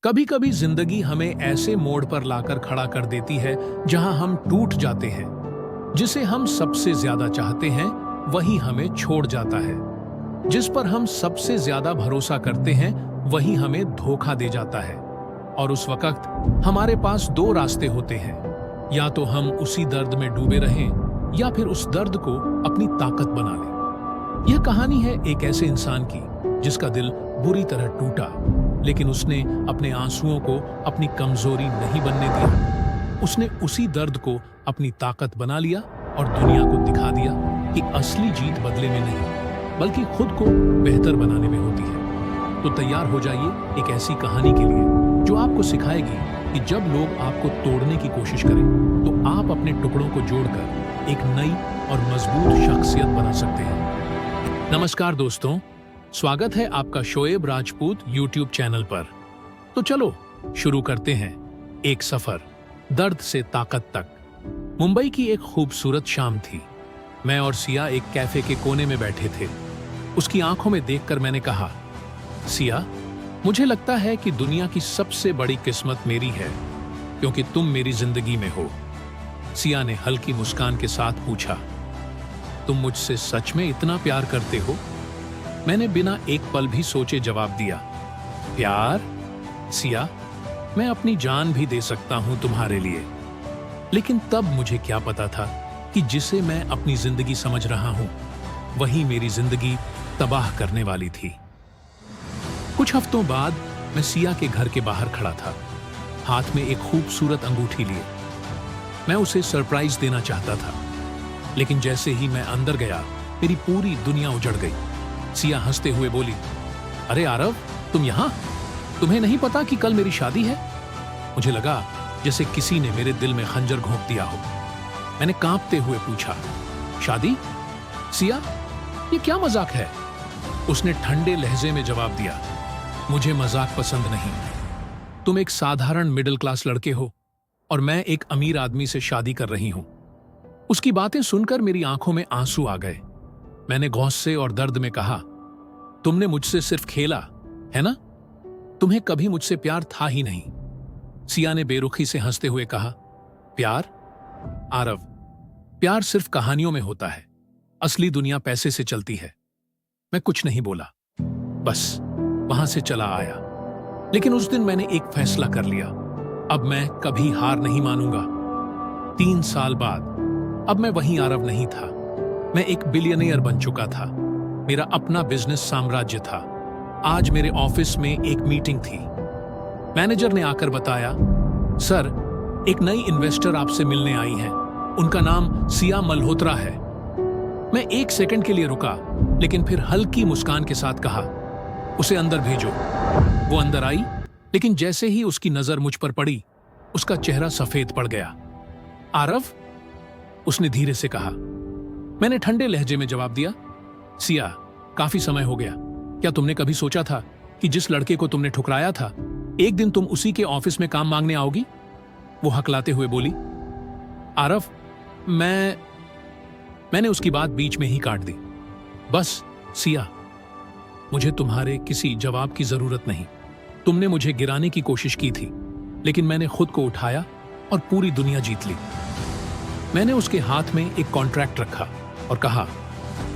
कभी कभी जिंदगी हमें ऐसे मोड़ पर लाकर खड़ा कर देती है जहां हम टूट जाते हैं। जिसे हम सबसे ज्यादा चाहते हैं वही हमें छोड़ जाता है। जिस पर हम सबसे ज्यादा भरोसा करते हैं वही हमें धोखा दे जाता है। और उस वक्त हमारे पास दो रास्ते होते हैं, या तो हम उसी दर्द में डूबे रहें या फिर उस दर्द को अपनी ताकत बना लें। यह कहानी है एक ऐसे इंसान की जिसका दिल बुरी तरह टूटा, लेकिन उसने अपने आंसुओं को अपनी कमजोरी नहीं बनने दिया। उसने उसी दर्द को अपनी ताकत बना लिया और दुनिया को दिखा दिया कि असली जीत बदले में नहीं बल्कि खुद को बेहतर बनाने में होती है। तो तैयार हो जाइए एक ऐसी कहानी के लिए जो आपको सिखाएगी कि जब लोग आपको तोड़ने की कोशिश करें तो आप अपने टुकड़ों को जोड़कर एक नई और मजबूत शख्सियत बना सकते हैं। नमस्कार दोस्तों, स्वागत है आपका शोएब राजपूत यूट्यूब चैनल पर। तो चलो शुरू करते हैं एक सफर दर्द से ताकत तक। मुंबई की एक खूबसूरत शाम थी। मैं और सिया एक कैफे के कोने में बैठे थे। उसकी आंखों में देखकर मैंने कहा, सिया, मुझे लगता है कि दुनिया की सबसे बड़ी किस्मत मेरी है क्योंकि तुम मेरी जिंदगी में हो। सिया ने हल्की मुस्कान के साथ पूछा, तुम मुझसे सच में इतना प्यार करते हो? मैंने बिना एक पल भी सोचे जवाब दिया, प्यार? सिया, मैं अपनी जान भी दे सकता हूं तुम्हारे लिए। लेकिन तब मुझे क्या पता था कि जिसे मैं अपनी जिंदगी समझ रहा हूं वही मेरी जिंदगी तबाह करने वाली थी। कुछ हफ्तों बाद मैं सिया के घर के बाहर खड़ा था, हाथ में एक खूबसूरत अंगूठी लिए। मैं उसे सरप्राइज देना चाहता था, लेकिन जैसे ही मैं अंदर गया मेरी पूरी दुनिया उजड़ गई। सिया हंसते हुए बोली, अरे आरव, तुम यहां? तुम्हें नहीं पता कि कल मेरी शादी है? मुझे लगा जैसे किसी ने मेरे दिल में खंजर घोंप दिया हो। मैंने कांपते हुए पूछा, शादी? सिया, ये क्या मजाक है? उसने ठंडे लहजे में जवाब दिया, मुझे मजाक पसंद नहीं। तुम एक साधारण मिडिल क्लास लड़के हो और मैं एक अमीर आदमी से शादी कर रही हूं। उसकी बातें सुनकर मेरी आंखों में आंसू आ गए। मैंने गुस्से और दर्द में कहा, तुमने मुझसे सिर्फ खेला है ना? तुम्हें कभी मुझसे प्यार था ही नहीं। सिया ने बेरुखी से हंसते हुए कहा, प्यार? आरव, प्यार सिर्फ कहानियों में होता है, असली दुनिया पैसे से चलती है। मैं कुछ नहीं बोला, बस वहां से चला आया। लेकिन उस दिन मैंने एक फैसला कर लिया, अब मैं कभी हार नहीं मानूंगा। 3 साल बाद अब मैं वही आरव नहीं था। मैं एक बिलियनियर बन चुका था। मेरा अपना बिजनेस साम्राज्य था। आज मेरे ऑफिस में एक मीटिंग थी। मैनेजर ने आकर बताया, सर, एक नई इन्वेस्टर आपसे मिलने आई है। उनका नाम सिया मल्होत्रा है। मैं 1 सेकंड के लिए रुका, लेकिन फिर हल्की मुस्कान के साथ कहा, उसे अंदर भेजो। वो अंदर आई, लेकिन जैसे ही उसकी नजर मुझ पर पड़ी उसका चेहरा सफेद पड़ गया। आरव, उसने धीरे से कहा। मैंने ठंडे लहजे में जवाब दिया, सिया, काफी समय हो गया। क्या तुमने कभी सोचा था कि जिस लड़के को तुमने ठुकराया था एक दिन तुम उसी के ऑफिस में काम मांगने आओगी? वो हकलाते हुए बोली, आरव, मैंने उसकी बात बीच में ही काट दी। बस सिया, मुझे तुम्हारे किसी जवाब की जरूरत नहीं। तुमने मुझे गिराने की कोशिश की थी, लेकिन मैंने खुद को उठाया और पूरी दुनिया जीत ली। मैंने उसके हाथ में एक कॉन्ट्रैक्ट रखा और कहा,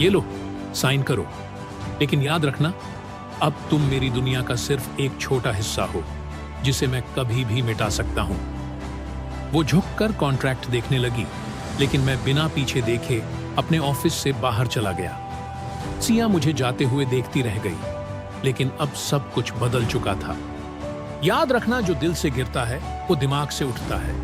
ये लो, साइन करो। लेकिन याद रखना, अब तुम मेरी दुनिया का सिर्फ एक छोटा हिस्सा हो जिसे मैं कभी भी मिटा सकता हूं। वो झुककर कॉन्ट्रैक्ट देखने लगी, लेकिन मैं बिना पीछे देखे अपने ऑफिस से बाहर चला गया। सिया मुझे जाते हुए देखती रह गई, लेकिन अब सब कुछ बदल चुका था। याद रखना, जो दिल से गिरता है वो दिमाग से उठता है।